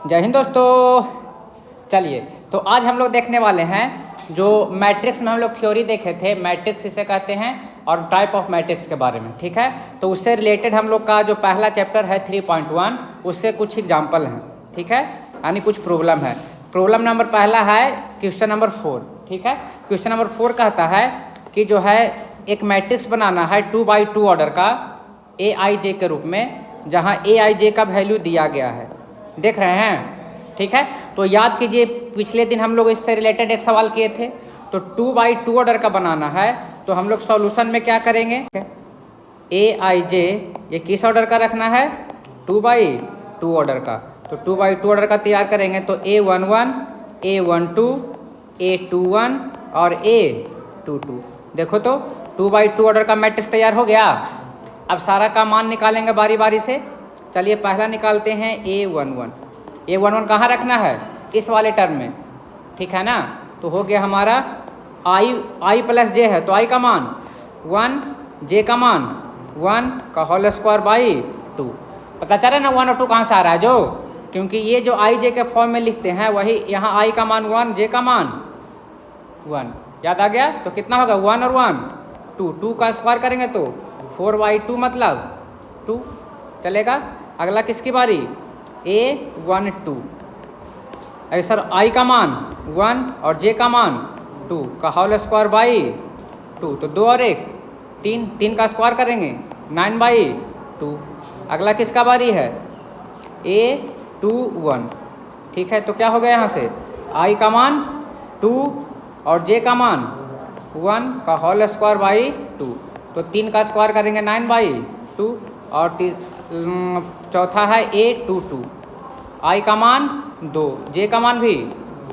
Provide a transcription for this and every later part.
जय हिंद दोस्तों। चलिए, तो आज हम लोग देखने वाले हैं जो मैट्रिक्स में हम लोग थ्योरी देखे थे, मैट्रिक्स इसे कहते हैं, और टाइप ऑफ मैट्रिक्स के बारे में। ठीक है, तो उससे रिलेटेड हम लोग का जो पहला चैप्टर है 3.1, उससे कुछ एग्जाम्पल हैं। ठीक है, यानी कुछ प्रॉब्लम है। प्रॉब्लम नंबर पहला है क्वेश्चन नंबर 4। ठीक है, क्वेश्चन नंबर 4 कहता है कि जो है एक मैट्रिक्स बनाना है 2x2 ऑर्डर का AIJ के रूप में, जहाँ AIJ का वैल्यू दिया गया है। देख रहे हैं? ठीक है, तो याद कीजिए पिछले दिन हम लोग इससे रिलेटेड एक सवाल किए थे। तो 2x2 ऑर्डर का बनाना है, तो हम लोग सॉल्यूशन में क्या करेंगे, AIJ ये किस ऑर्डर का रखना है, 2x2 ऑर्डर का। तो 2x2 ऑर्डर का तैयार करेंगे तो A11, A12, A21 और A22। देखो तो 2x2 ऑर्डर का मैट्रिक्स तैयार हो गया। अब सारा का मान निकालेंगे बारी बारी से। चलिए, पहला निकालते हैं A11। A11 कहाँ रखना है, इस वाले टर्म में। ठीक है ना, तो हो गया हमारा I प्लस J है, तो I का मान 1, J का मान 1 का होल स्क्वायर बाई 2। पता चला ना 1 और 2 कहाँ से आ रहा है, जो क्योंकि ये जो IJ के फॉर्म में लिखते हैं वही यहाँ I का मान 1, J का मान 1। याद आ गया? तो कितना होगा 1 और 1 2 का स्क्वायर करेंगे तो 4/2 मतलब 2। चलेगा। अगला किसकी बारी, A12। अरे सर I का मान 1 और J का मान 2 का होल स्क्वायर बाई 2, तो 2 और 1 3 का स्क्वायर करेंगे 9/2। अगला किसका बारी है, A21। ठीक है, तो क्या हो गया यहाँ से I का मान 2 और J का मान 1 का होल स्क्वायर बाई 2, तो 3 का स्क्वायर करेंगे 9/2। और चौथा है A22। I का मान 2, J का मान भी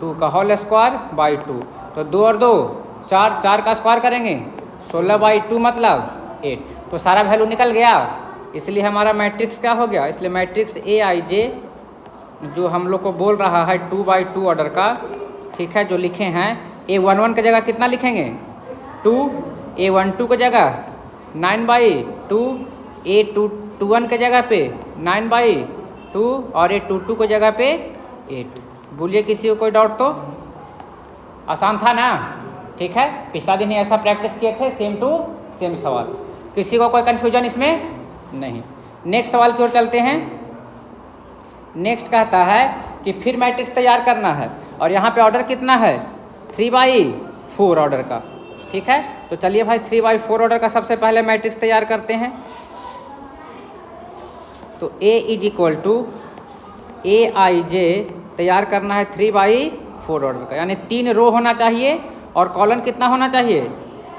2 का होल स्क्वायर बाई 2, तो 2 और 2 4 का स्क्वायर करेंगे 16/2 मतलब 8। तो सारा वैल्यू निकल गया, इसलिए हमारा मैट्रिक्स क्या हो गया। इसलिए मैट्रिक्स AIJ जो हम लोग को बोल रहा है 2x2 ऑर्डर का, ठीक है, जो लिखे हैं A11 की जगह कितना लिखेंगे 2, A12 की जगह 9/2, A21 के जगह पे 9/2 और A22 की जगह पे 8। बोलिए किसी को कोई डाउट तो? आसान था ना? ठीक है, पिछला दिन ही ऐसा प्रैक्टिस किए थे, सेम टू सेम सवाल। किसी को कोई कन्फ्यूजन इसमें नहीं। नेक्स्ट सवाल की ओर चलते हैं। नेक्स्ट कहता है कि फिर मैट्रिक्स तैयार करना है, और यहाँ पे ऑर्डर कितना है 3/4 ऑर्डर का। ठीक है, तो चलिए भाई 3/4 ऑर्डर का सबसे पहले मैट्रिक्स तैयार करते हैं। तो A = AIJ तैयार करना है 3/4 ऑर्डर का, यानी 3 रो होना चाहिए और कॉलम कितना होना चाहिए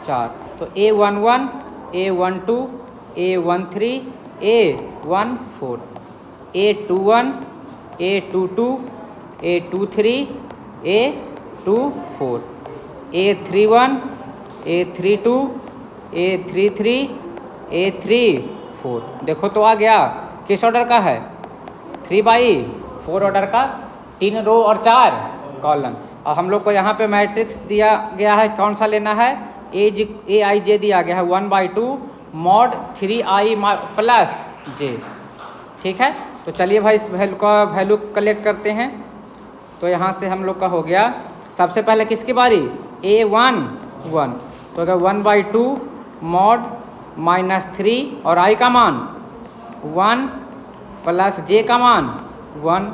4। तो A11, A12, A13, A14, A21, A22, A23, A24, A31, A32, A33, A34। देखो तो आ गया, किस ऑर्डर का है 3/4 ऑर्डर का, 3 रो और 4 कॉलम। और हम लोग को यहाँ पे मैट्रिक्स दिया गया है, कौन सा लेना है, AIJ दिया गया है 1/2 mod 3I प्लस J। ठीक है, तो चलिए भाई इस वैल्यू का वैल्यू कलेक्ट करते हैं। तो यहाँ से हम लोग का हो गया, सबसे पहले किसकी बारी, A11। तो अगर 1/2 mod -3 और I का मान 1 प्लस J का मान 1।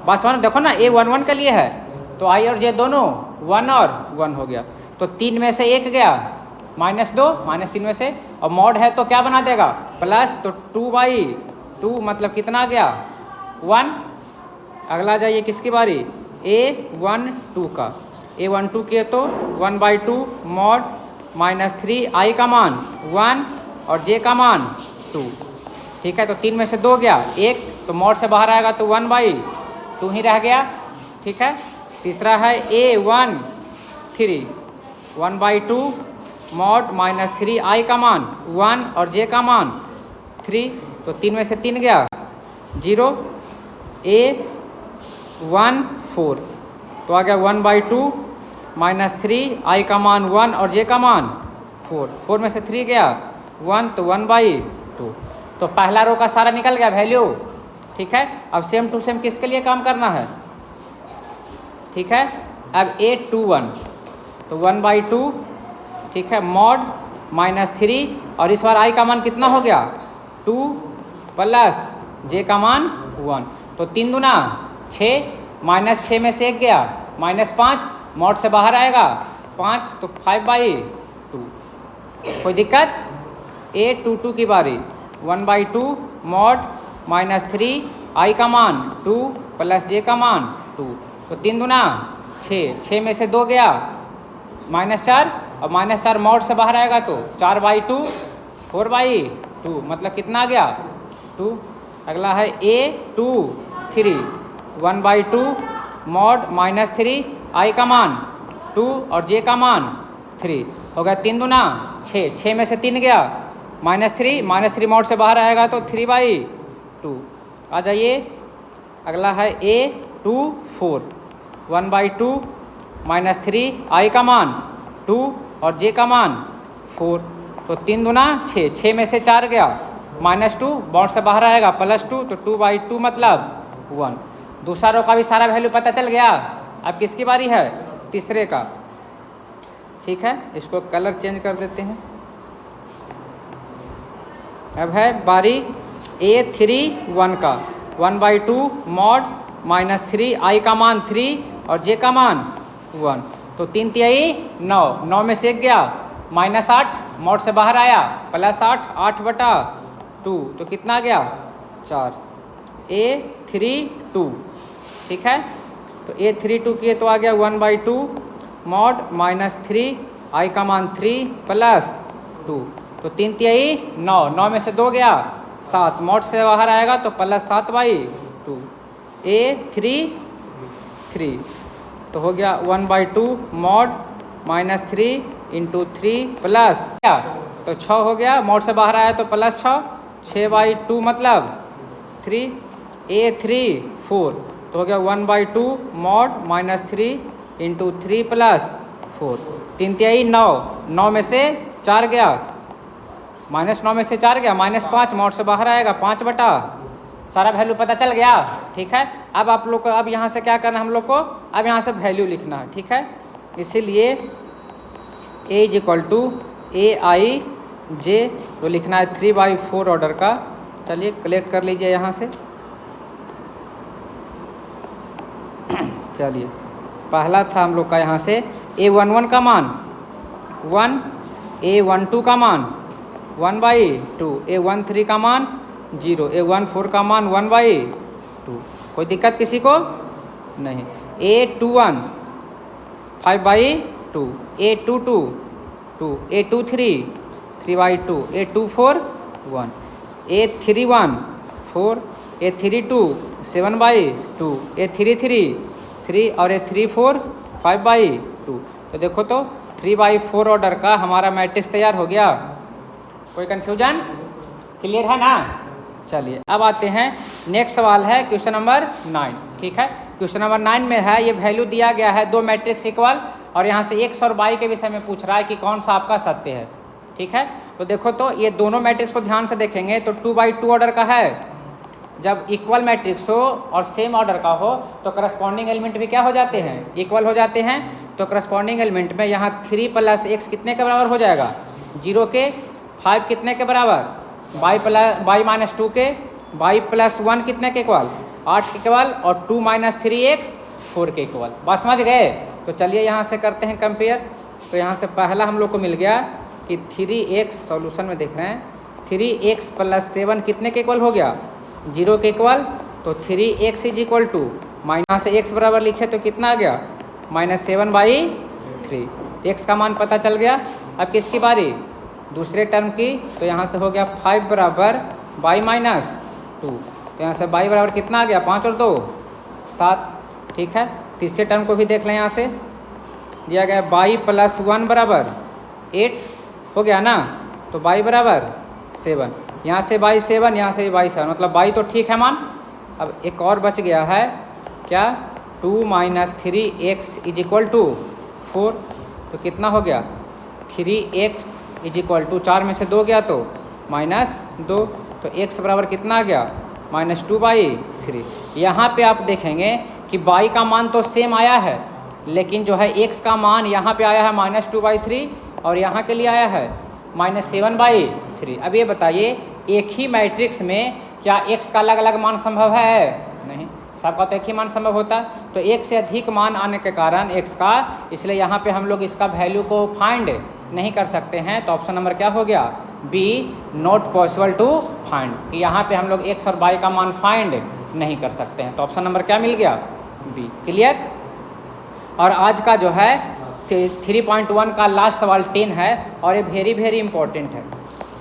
बस 1, देखो ना A11 के लिए है, तो I और J दोनों 1 और 1 हो गया। तो 3 में से 1 गया -2, -3 में से, और मॉड है तो क्या बना देगा प्लस, तो 2/2 मतलब कितना आ गया 1। अगला जाइए किसकी बारी, A12 का। A12 किए तो 1/2 मॉड -3 I का मान 1 और J का मान 2। ठीक है, तो 3 में से 2 गया 1, तो मॉड से बाहर आएगा तो 1/2 ही रह गया। ठीक है, तीसरा है A13, 1/2 मॉड -3 I का मान 1 और J का मान 3, तो 3 में से 3 गया 0। A14 तो आ गया 1/2 -3 I का मान 1 और J का मान 4 में से 3 गया 1, तो 1/2। तो पहला रो का सारा निकल गया वैल्यू। ठीक है। अब सेम टू सेम किसके लिए काम करना है, ठीक है। अब A21 तो 1/2, ठीक है, मॉड -3 और इस बार i का मान कितना हो गया 2 प्लस j का मान 1, तो 3 दूना 6, -6 में से 1 गया -5, मॉड से बाहर आएगा 5 तो 5/2। कोई दिक्कत। A22 की बारी 1/2 मॉड -3 i का मान 2 प्लस j का मान 2, तो 3 दूना 6, 6 में से 2 गया -4 और -4 मॉड से बाहर आएगा तो 4/2 4/2, मतलब कितना आ गया 2। अगला है A23 1/2 मॉड -3 i का मान 2 और j का मान 3, हो गया 3 दूना 6, 6 में से 3 गया -3 मॉड से बाहर आएगा तो 3/2। आ जाइए अगला है A24 1/2 -3 i का मान 2 और j का मान 4, तो 3 दूना 6, 6 में से 4 गया -2 मॉड से बाहर आएगा +2 तो 2/2 मतलब 1। दूसरा रो का भी सारा वैल्यू पता चल गया। अब किसकी बारी है, तीसरे का, ठीक है। इसको कलर चेंज कर देते हैं। अब है बारी A31 का 1/2 मॉड -3 i का मान 3 और j का मान 1, तो 3 तिहाई 9, 9 में से 1 गया -8 मॉड से बाहर आया +8, 8/2 तो कितना आ गया 4। A32, ठीक है। तो A32 किए तो आ गया 1/2 मॉड -3 i का मान 3 + 2, तो 3 तिहाई 9, 9 में से 2 गया 7 मॉड से बाहर आएगा तो +7/2। A33 तो हो गया 1/2 मॉड -3 × 3 प्लस क्या, तो 6 हो गया मॉड से बाहर आया तो +6, 6/2 मतलब 3। A34 तो हो गया 1/2 मॉड -3 × 3 + 4, 3 तिहाई 9, 9 में से 4 गया -9 में से 4 गया -5 मॉड से बाहर आएगा 5/, सारा वैल्यू पता चल गया, ठीक है। अब आप लोग को अब यहाँ से क्या करना है, हम लोग को अब यहाँ से वैल्यू लिखना है, ठीक है। इसीलिए A = AIJ तो लिखना है 3/4 ऑर्डर का। चलिए कलेक्ट कर लीजिए यहाँ से। चलिए पहला था हम लोग का यहाँ से A11 का मान 1, A12 का मान 1/2, A13 का मान 0, A14 का मान 1/2। कोई दिक्कत किसी को नहीं। A21 5/2, A22 2, A23 3/2, A24 1, A31 4, A32 7/2, A33 3 और A34 5/2। तो देखो तो 3/4 ऑर्डर का हमारा मैट्रिक्स तैयार हो गया। कोई कन्फ्यूजन, क्लियर है ना। चलिए अब आते हैं नेक्स्ट सवाल है क्वेश्चन नंबर 9, ठीक है। क्वेश्चन नंबर 9 में है ये वैल्यू दिया गया है 2 मैट्रिक्स इक्वल और यहाँ से x और y के विषय में पूछ रहा है कि कौन सा आपका सत्य है, ठीक है। तो देखो तो ये दोनों मैट्रिक्स को ध्यान से देखेंगे तो 2/2 ऑर्डर का है। जब इक्वल मैट्रिक्स हो और सेम ऑर्डर का हो तो करस्पॉन्डिंग एलिमेंट भी क्या हो जाते हैं, इक्वल हो जाते हैं। तो करस्पॉन्डिंग एलिमेंट में यहाँ 3 + x कितने के बराबर हो जाएगा 0 के, 5 कितने के बराबर y - 2 के, y + 1 कितने के इक्वल 8 के इक्वल और 2 - 3x 4 के इक्वल। बस समझ गए। तो चलिए यहाँ से करते हैं कंपेयर। तो यहाँ से पहला हम लोग को मिल गया कि 3x, सॉल्यूशन में देख रहे हैं 3x + 7 कितने के इक्वल हो गया 0 के इक्वल। तो 3x = यहाँ से x बराबर लिखे तो कितना आ गया -7/3, x का मान पता चल गया। अब किसकी बारी, दूसरे टर्म की। तो यहाँ से हो गया 5 = y - 2, तो यहाँ से y बराबर कितना आ गया 5 और 2 7, ठीक है। तीसरे टर्म को भी देख लें। यहाँ से दिया गया y + 1 = 8 हो गया ना, तो y = 7, यहाँ से y 7, यहाँ से y 7, मतलब y तो ठीक है मान। अब एक और बच गया है क्या 2 - 3x = 4, तो कितना हो गया 3x = 4 में से 2 गया तो -2, तो x बराबर कितना आ गया -2/3। यहाँ पे आप देखेंगे कि y का मान तो सेम आया है, लेकिन जो है x का मान यहाँ पे आया है -2/3 और यहाँ के लिए आया है -7/3। अब ये बताइए एक ही मैट्रिक्स में क्या x का अलग अलग मान संभव है? नहीं, सबका तो एक ही मान संभव होता है। तो एक से अधिक मान आने के कारण x का, इसलिए यहाँ पे हम लोग इसका वैल्यू को फाइंड नहीं कर सकते हैं। तो ऑप्शन नंबर क्या हो गया? B, not possible to find. यहाँ पे हम लोग x और y का मान फाइंड नहीं कर सकते हैं। तो ऑप्शन नंबर क्या मिल गया? बी। क्लियर? और आज का जो है 3.1 का लास्ट सवाल 10 है और ये वेरी इंपॉर्टेंट है।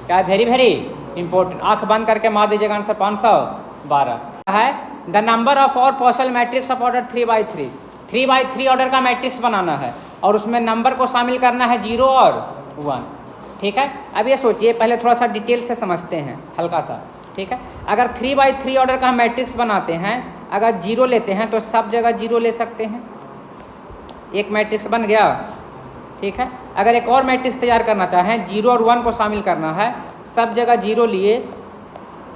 क्या है? Very important. आंख बंद करके मार दीजिएगा आंसर 512 है। द नंबर ऑफ और possible matrix of order 3/3। 3/3 order का मैट्रिक्स बनाना है और उसमें नंबर को शामिल करना है 0 और 1। ठीक है, अब ये सोचिए, पहले थोड़ा सा डिटेल से समझते हैं हल्का सा। ठीक है, अगर 3/3 ऑर्डर का मैट्रिक्स बनाते हैं, अगर 0 लेते हैं तो सब जगह 0 ले सकते हैं, एक मैट्रिक्स बन गया। ठीक है, अगर एक और मैट्रिक्स तैयार करना चाहें, 0 और 1 को शामिल करना है, सब जगह 0 लिए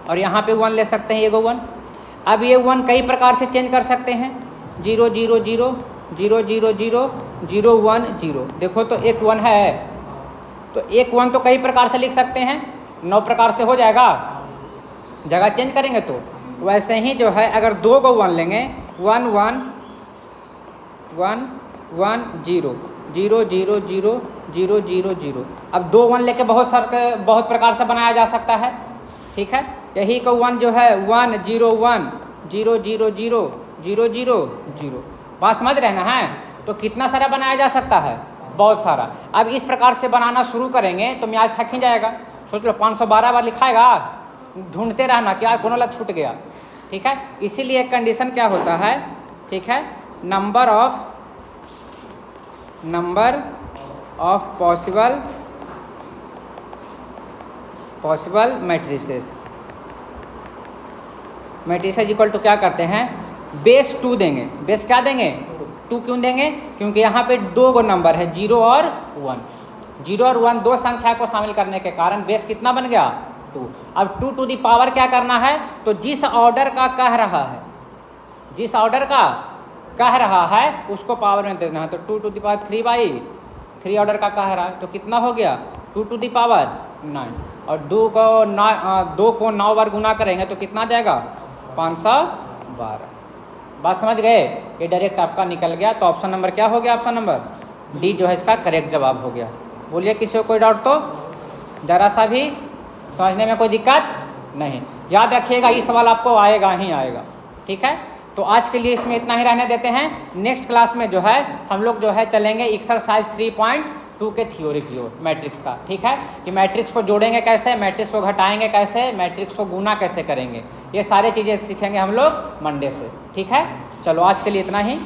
और यहाँ पे 1 ले सकते हैं, ये 1। अब ये 1 कई प्रकार से चेंज कर सकते हैं, 0 0 0 0 0 0 0 1 0। देखो तो एक 1 है, तो एक 1 तो कई प्रकार से लिख सकते हैं, 9 प्रकार से हो जाएगा, जगह चेंज करेंगे तो। वैसे ही जो है अगर 2 को 1 लेंगे, 1 1 1 1 0 0 0 0 0 0 0। अब 2 1 लेके बहुत प्रकार से बनाया जा सकता है। ठीक है, यही को 1 जो है 1 0 1 0 0 0 0 0 0। बात समझ रहे ना है? तो कितना सारा बनाया जा सकता है? बहुत सारा। अब इस प्रकार से बनाना शुरू करेंगे तो मैं आज थक ही जाएगा। सोच लो 512 बार लिखाएगा, ढूंढते रहना क्या कौन अलग छूट गया। ठीक है, इसीलिए कंडीशन क्या होता है? ठीक है, number of possible matrices equal to क्या करते हैं? बेस 2 देंगे। बेस क्या देंगे? 2 क्यों देंगे? क्योंकि यहाँ पे 2 गो नंबर है, 0 और 1। 0 और 1 दो संख्या को शामिल करने के कारण बेस कितना बन गया? 2। अब 2 टू दी पावर क्या करना है? तो जिस ऑर्डर का कह रहा है उसको पावर में देना है। तो 2 टू दी पावर 3/3 ऑर्डर का कह रहा है, तो कितना हो गया? 2 टू दी पावर 9। और 2 को 9 बार गुना करेंगे तो कितना जाएगा? 512। बात समझ गए? ये डायरेक्ट आपका निकल गया। तो ऑप्शन नंबर क्या हो गया? ऑप्शन नंबर डी जो है इसका करेक्ट जवाब हो गया। बोलिए किसी को कोई डाउट तो? जरा सा भी समझने में कोई दिक्कत नहीं। याद रखिएगा ये सवाल आपको आएगा ही आएगा। ठीक है, तो आज के लिए इसमें इतना ही रहने देते हैं। नेक्स्ट क्लास में जो है हम लोग जो है चलेंगे एक्सरसाइज 3.2 के थ्योरी की ओर मैट्रिक्स का। ठीक है, कि मैट्रिक्स को जोड़ेंगे कैसे, मैट्रिक्स को घटाएंगे कैसे, मैट्रिक्स को गुना कैसे करेंगे, ये सारी चीज़ें सीखेंगे हम लोग मंडे से। ठीक है, चलो आज के लिए इतना ही।